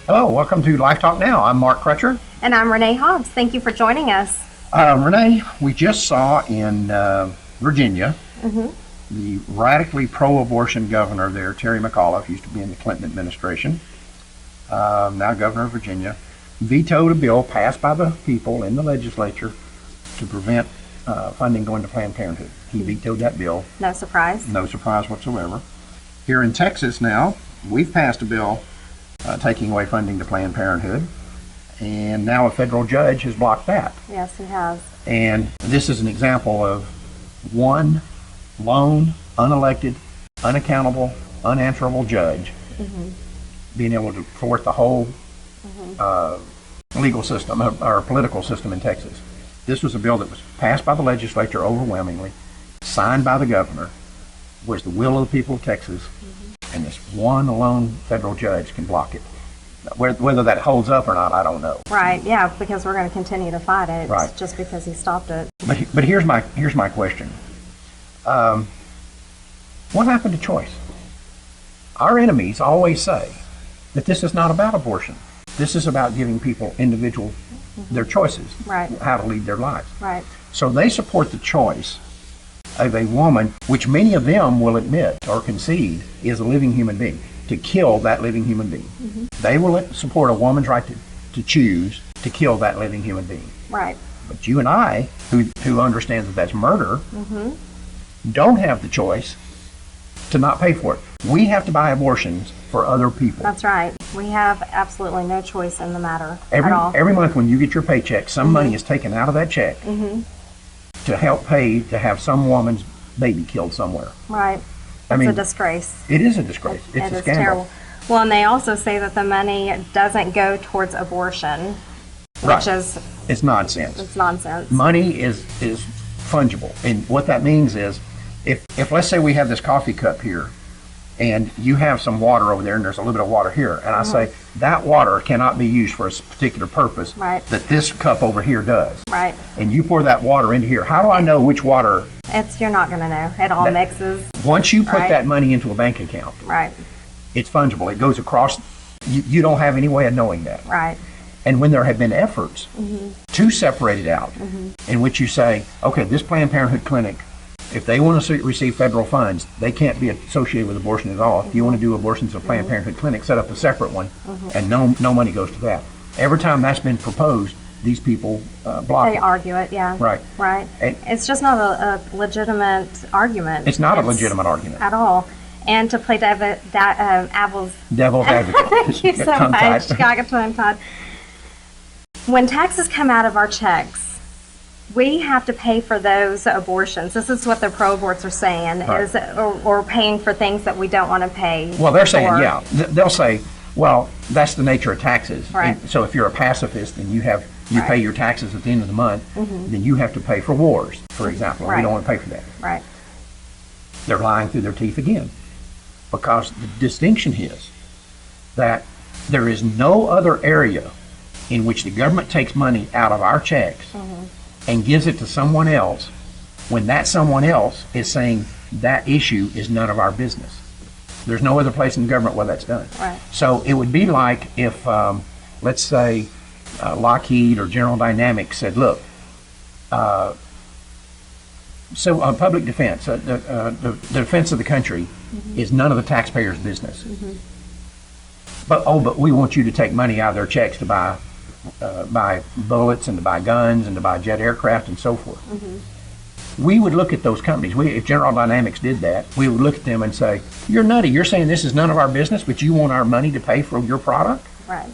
Hello, welcome to LifeTalk Now. I'm Mark Crutcher. And I'm Renee Hobbs. Thank you for joining us. Renee, we just saw in Virginia the radically pro-abortion governor there, Terry McAuliffe, used to be in the Clinton administration, now governor of Virginia, vetoed a bill passed by the people in the legislature to prevent funding going to Planned Parenthood. He vetoed that bill. No surprise. No surprise whatsoever. Here in Texas now, we've passed a bill taking away funding to Planned Parenthood, and now a federal judge has blocked that. Yes, he has. And this is an example of one lone, unelected, unaccountable, unanswerable judge being able to thwart the whole legal system or political system in Texas. This was a bill that was passed by the legislature overwhelmingly, signed by the governor, was the will of the people of Texas, and this one alone federal judge can block it. Whether that holds up or not, I don't know. Right, yeah, because we're going to continue to fight it just because he stopped it. But here's my question. What happened to choice? Our enemies always say that this is not about abortion. This is about giving people individual their choices, how to lead their lives. Right. So they support the choice of a woman, which many of them will admit or concede is a living human being, to kill that living human being. They will support a woman's right to choose to kill that living human being. Right. But you and I, who understand that that's murder, don't have the choice to not pay for it. We have to buy abortions for other people. That's right. We have absolutely no choice in the matter at all. Every month when you get your paycheck, some money is taken out of that check to help pay to have some woman's baby killed somewhere. Right. It's a disgrace. It is a disgrace. It's a scandal. Terrible. Well, and they also say that the money doesn't go towards abortion, which is... It's nonsense. It's nonsense. Money is fungible. And what that means is, if let's say we have this coffee cup here, and you have some water over there, and there's a little bit of water here, and I say, that water cannot be used for a particular purpose that this cup over here does. Right. And you pour that water into here. How do I know which water? You're not going to know. It all mixes. Once you put that money into a bank account, it's fungible. It goes across. You don't have any way of knowing that. Right. And when there have been efforts to separate it out, in which you say, okay, this Planned Parenthood clinic, if they want to receive federal funds, they can't be associated with abortion at all. If you want to do abortions at a Planned Parenthood clinic, set up a separate one, and no money goes to that. Every time that's been proposed, these people block it. They argue it, yeah. Right. Right. It's just not a legitimate argument. It's not a legitimate argument. At all. And to play devil's advocate. Thank you so much. I got tongue-tied. When taxes come out of our checks, we have to pay for those abortions. This is what the pro-aborts are saying, or paying for things that we don't want to pay. Well, they're saying, they'll say, well, that's the nature of taxes. Right. And so if you're a pacifist and you pay your taxes at the end of the month, then you have to pay for wars, for example. We don't want to pay for that. Right. They're lying through their teeth again, because the distinction is that there is no other area in which the government takes money out of our checks and gives it to someone else when that someone else is saying that issue is none of our business. There's no other place in the government where that's done. Right. So it would be like if, let's say, Lockheed or General Dynamics said, look, public defense, the defense of the country is none of the taxpayers' business. But we want you to take money out of their checks to buy bullets and to buy guns and to buy jet aircraft and so forth. We would look at those companies. If General Dynamics did that, we would look at them and say, you're nutty. You're saying this is none of our business, but you want our money to pay for your product? Right.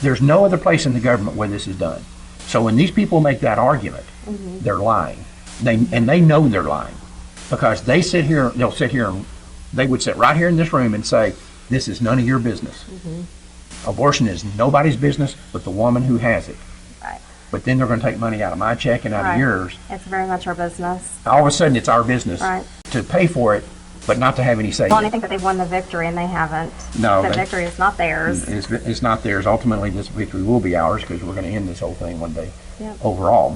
There's no other place in the government where this is done. So when these people make that argument, they're lying. They know they're lying, because they'll sit here and they would sit right here in this room and say, this is none of your business. Abortion is nobody's business but the woman who has it. Right. But then they're going to take money out of my check and out of yours. It's very much our business. All of a sudden, it's our business to pay for it, but not to have any say. Well, and I think that they've won the victory, and they haven't. No. The victory is not theirs. It's not theirs. Ultimately, this victory will be ours, because we're going to end this whole thing one day overall.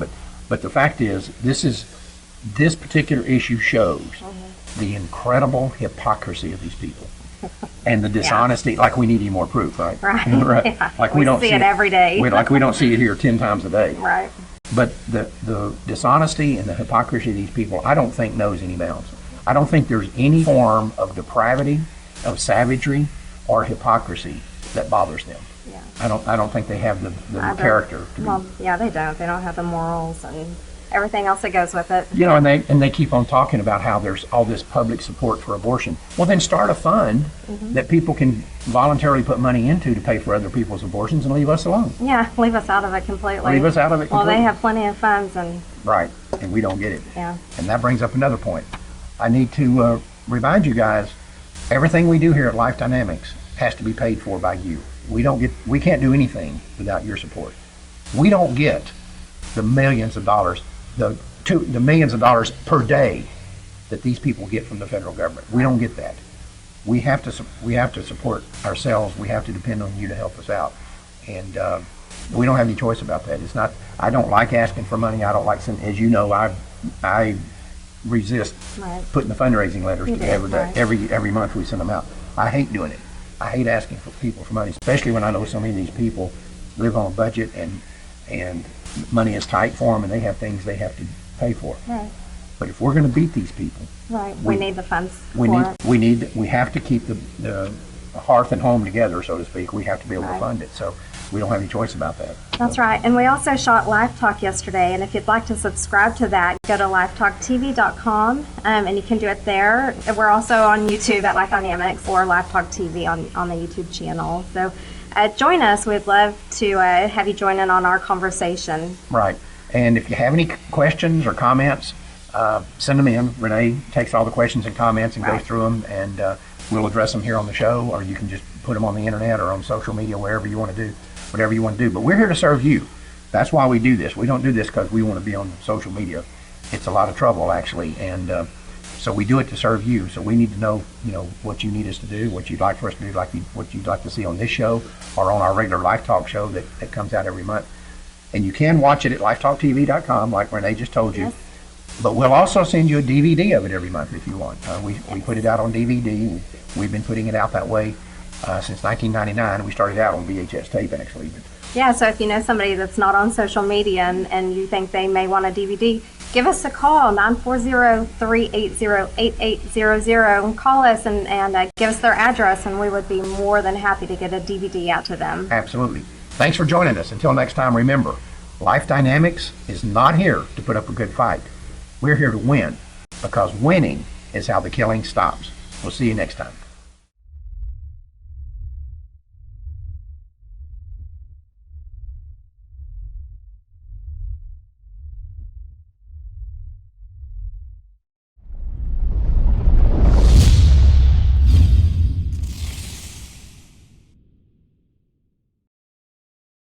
But the fact is, this particular issue shows the incredible hypocrisy of these people. and the dishonesty, like we need any more proof, right? Right. Right. Yeah. Like we don't see it every day. Like we don't see it here 10 times a day. Right. But the dishonesty and the hypocrisy of these people, I don't think knows any bounds. I don't think there's any form of depravity, of savagery, or hypocrisy that bothers them. Yeah. I don't think they have the character to be. Well, yeah, they don't. They don't have the morals and everything else that goes with it. You know, and they keep on talking about how there's all this public support for abortion. Well, then start a fund that people can voluntarily put money into to pay for other people's abortions and leave us alone. Yeah, leave us out of it completely. Leave us out of it completely. Well, they have plenty of funds and... Right, and we don't get it. Yeah. And that brings up another point. I need to remind you guys, everything we do here at Life Dynamics has to be paid for by you. We can't do anything without your support. We don't get the millions of dollars, the millions of dollars per day that these people get from the federal government. We don't get that. We have to support ourselves. We have to depend on you to help us out, and we don't have any choice about that. It's not. I don't like asking for money. I don't like sending. As you know, I resist putting the fundraising letters together. Every month we send them out. I hate doing it. I hate asking for people for money, especially when I know so many of these people live on a budget and money is tight for them and they have things they have to pay for. Right. But if we're going to beat these people, we need the funds. We have to keep the hearth and home together, so to speak. We have to be able to fund it. So we don't have any choice about that. That's right. And we also shot LifeTalk yesterday, and if you'd like to subscribe to that, go to lifetalktv.com, and you can do it there. And we're also on YouTube at Life Dynamics or LifeTalk TV on the YouTube channel. So join us. We'd love to have you join in on our conversation. Right. And if you have any questions or comments, send them in. Renee takes all the questions and comments and goes through them, and we'll address them here on the show, or you can just put them on the internet or on social media, wherever you want to do. Whatever you want to do, but we're here to serve you. That's why we do this. We don't do this because we want to be on social media. It's a lot of trouble, actually, and so we do it to serve you. So we need to know, what you need us to do, what you'd like for us to do, what you'd like to see on this show or on our regular Life Talk show that comes out every month. And you can watch it at lifetalktv.com, like Renee just told you. Yes. But we'll also send you a DVD of it every month if you want. We put it out on DVD. We've been putting it out that way since 1999. We started out on VHS tape, actually. Yeah, so if you know somebody that's not on social media and you think they may want a DVD, give us a call, 940-380-8800. Call us and give us their address, and we would be more than happy to get a DVD out to them. Absolutely. Thanks for joining us. Until next time, remember, Life Dynamics is not here to put up a good fight. We're here to win, because winning is how the killing stops. We'll see you next time.